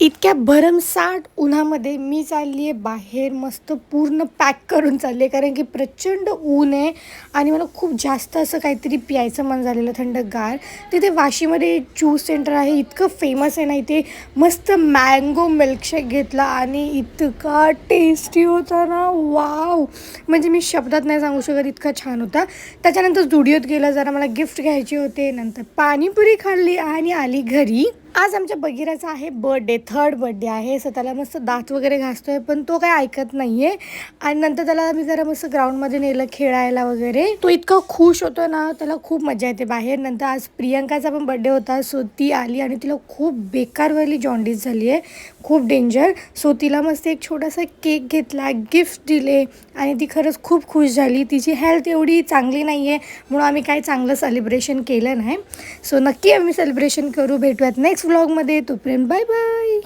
इतक्या भरमसाठ उन्हामध्ये मी चालली आहे बाहेर, मस्त पूर्ण पॅक करून चालली आहे, कारण की प्रचंड ऊन आहे आणि मला खूप जास्त असं काहीतरी प्यायचं मन झालेलं थंडगार. तिथे वाशीमध्ये ज्यूस सेंटर आहे, इतकं फेमस आहे ना इथे. मस्त मँगो मिल्कशेक घेतला आणि इतका टेस्टी होता ना, वाव. म्हणजे मी शब्दात नाही सांगू शकत, इतका छान होता. त्याच्यानंतर झुडिओत गेला, जरा मला गिफ्ट घ्यायचे होते. नंतर पाणीपुरी खाल्ली आणि आली घरी. आज आमच्या बगीराचा आहे बर्थडे, 3rd बर्थडे आहे. सो त्याला मस्त दात वगैरे घासतोय, पण तो काय ऐकत नाही आहे. आणि नंतर त्याला मी जरा मस्त ग्राउंडमध्ये नेलं खेळायला वगैरे. तो इतका खुश होतो ना, त्याला खूप मजा येते बाहेर. नंतर आज प्रियंकाचा पण बर्थडे होता, सो ती आली आणि तिला खूप बेकारवाली जॉन्डिस झाली आहे, खूप डेंजर. सो तिला मस्त एक छोटासा केक घेतला, गिफ्ट दिले आणि ती खरंच खूप खुश झाली. तिची हेल्थ एवढी चांगली नाही आहे, म्हणून आम्ही काही चांगलं सेलिब्रेशन केलं नाही. सो नक्की आम्ही सेलिब्रेशन करू. भेटूयात नेक्स्ट व्लॉगमध्ये. तोपर्यंत बाय बाय.